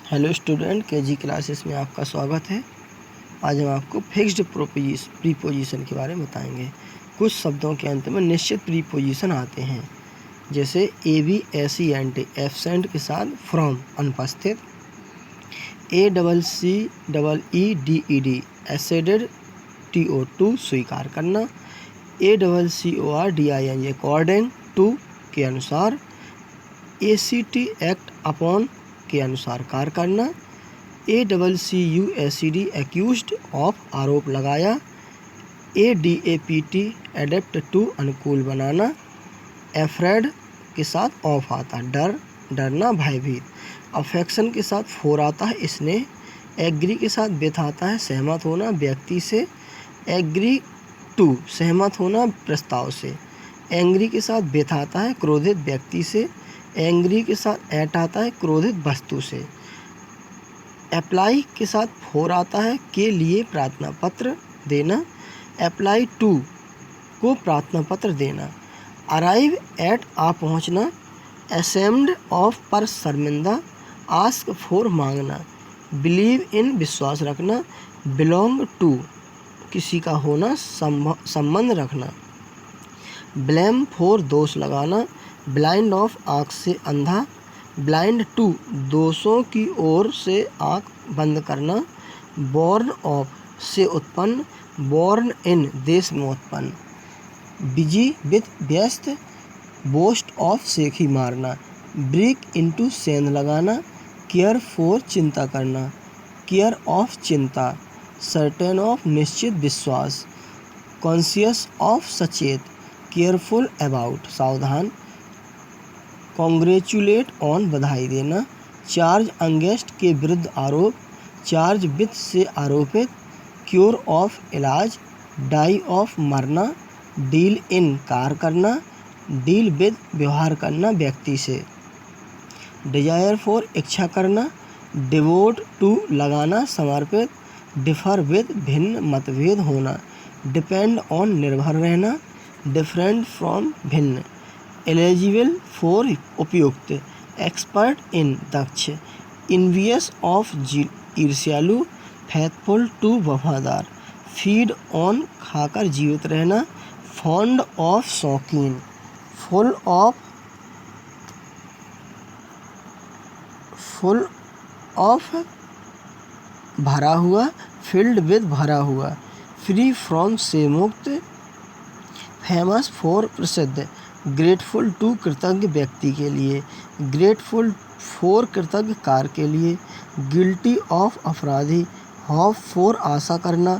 Hello student, KG classes में आपका स्वागत है। आज हम आपको फिक्स्ड प्रीपोजिशन के बारे में बताएंगे। कुछ शब्दों के अंत में निश्चित प्रीपोजिशन आते हैं, जैसे absent एब्सेंट के साथ फ्रॉम अनुपस्थित, ACCEEDED एसेडेड TO2 स्वीकार करना, ACCORDING अकॉर्डिंग टू के अनुसार, ACT एक्ट अपॉन के अनुसार कार्य करना, ACCUSED एक्यूज्ड ऑफ आरोप लगाया, ADAPT एडेप्ट टू अनुकूल बनाना, एफ्रेड के साथ ऑफ आता है डर, डरना, भयभीत, अफेक्शन के साथ फोर आता है स्नेह, एग्री के साथ विथ आता है सहमत होना व्यक्ति से, एग्री टू सहमत होना प्रस्ताव से, एंग्री के साथ विथ आता है क्रोधित व्यक्ति से, एंग्री के साथ एट आता है क्रोधित वस्तु से, अप्लाई के साथ फोर आता है के लिए प्रार्थना पत्र देना, अप्लाई टू को प्रार्थना पत्र देना, अराइव एट आ पहुंचना, असेम्ड ऑफ पर शर्मिंदा, आस्क फॉर मांगना, बिलीव इन विश्वास रखना, बिलोंग टू किसी का होना संबंध रखना, ब्लेम फॉर दोष लगाना, ब्लाइंड ऑफ आँख से अंधा, ब्लाइंड टू दोषों की ओर से आँख बंद करना, बॉर्न ऑफ से उत्पन्न, बॉर्न इन देश में उत्पन्न, बिजी विथ व्यस्त, बोस्ट ऑफ से ही मारना, ब्रेक इनटू सेंध लगाना, केयर फॉर चिंता करना, केयर ऑफ चिंता, सर्टेन ऑफ निश्चित विश्वास, कॉन्शियस ऑफ सचेत, केयरफुल अबाउट सावधान, कॉन्ग्रेचुलेट ऑन बधाई देना, चार्ज अगेंस्ट के विरुद्ध आरोप, चार्ज विथ से आरोपित, क्योर ऑफ इलाज, डाई ऑफ मरना, डील इन कार करना, डील विद व्यवहार करना व्यक्ति से, डिजायर फॉर इच्छा करना, डिवोट टू लगाना समर्पित, डिफर विद भिन्न मतभेद होना, डिपेंड ऑन निर्भर रहना, डिफरेंट फ्रॉम भिन्न, एलिजिबल फॉर उपयुक्त, एक्सपर्ट इन दक्ष, इन्वियस ऑफ ईर्ष्यालु, फैथफुल टू वफादार, फीड ऑन खाकर जीवित रहना, फॉन्ड ऑफ शौकीन, फुल ऑफ भरा हुआ, फिल्ड विद भरा हुआ, फ्री फ्रॉम से मुक्त, फेमस फॉर प्रसिद्ध, ग्रेटफुल टू कृतज्ञ व्यक्ति के लिए, ग्रेटफुल फॉर कृतज्ञ कार के लिए, गिल्टी ऑफ अपराधी, होप फॉर आशा करना,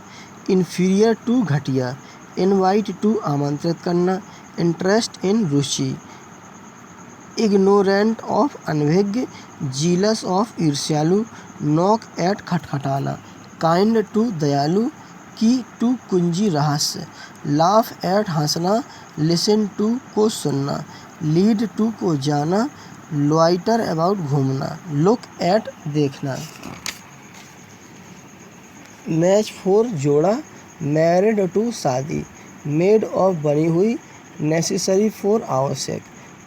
इन्फीरियर टू घटिया, इनवाइट टू आमंत्रित करना, इंटरेस्ट इन रुचि, इग्नोरेंट ऑफ अनभिज्ञ, जीलस ऑफ ईर्ष्यालु, नॉक एट खटखटाना, काइंड टू दयालु, की टू कुंजी रहस्य, लाफ एट हंसना, लिसन टू को सुनना, लीड टू को जाना, लॉइटर अबाउट घूमना, लुक एट देखना, मैच फॉर जोड़ा, मैरिड टू शादी, मेड ऑफ बनी हुई, नेसेसरी फॉर आवश्यक,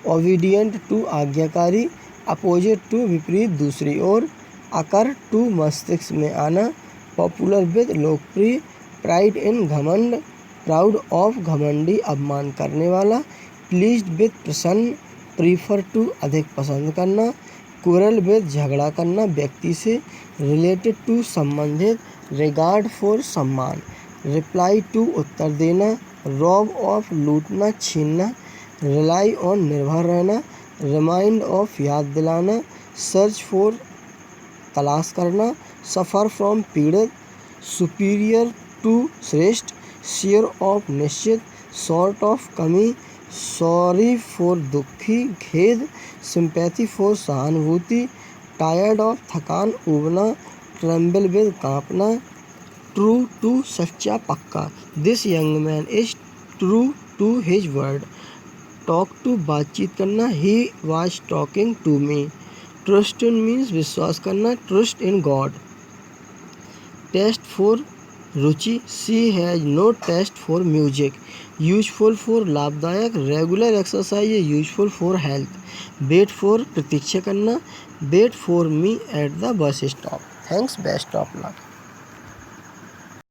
ओबीडियंट टू आज्ञाकारी, अपोजिट टू विपरीत दूसरी ओर, अकर टू मस्तिष्क में आना, पॉपुलर विद लोकप्रिय, प्राइड इन घमंड, प्राउड ऑफ घमंडी अपमान करने वाला, प्लीज्ड विद प्रसन्न, प्रीफर टू अधिक पसंद करना, क्वेरल विद झगड़ा करना व्यक्ति से, रिलेटेड टू संबंधित, रिगार्ड फॉर सम्मान, रिप्लाई टू उत्तर देना, रॉब ऑफ लूटना छीनना, रिलाई ऑन निर्भर रहना, रिमाइंड ऑफ याद दिलाना, सर्च फॉर तलाश करना, सफ़र फ्रॉम पीड़ित, सुपीरियर टू श्रेष्ठ, शेयर ऑफ निश्चित, सॉर्ट ऑफ कमी, सॉरी फॉर दुखी खेद, सिंपैथी फॉर सहानुभूति, टायर्ड ऑफ थकान ऊबना, ट्रेम्बल विद कांपना, ट्रू टू सच्चा पक्का, this young man is true to his word, talk to बातचीत करना, he was talking to me, trust in means विश्वास करना, trust in God, taste for रुचि, she has no taste for music. Useful for लाभदायक, regular exercise, useful for health. Wait for प्रतीक्षा करना, wait for me at the bus stop. Thanks, best of luck.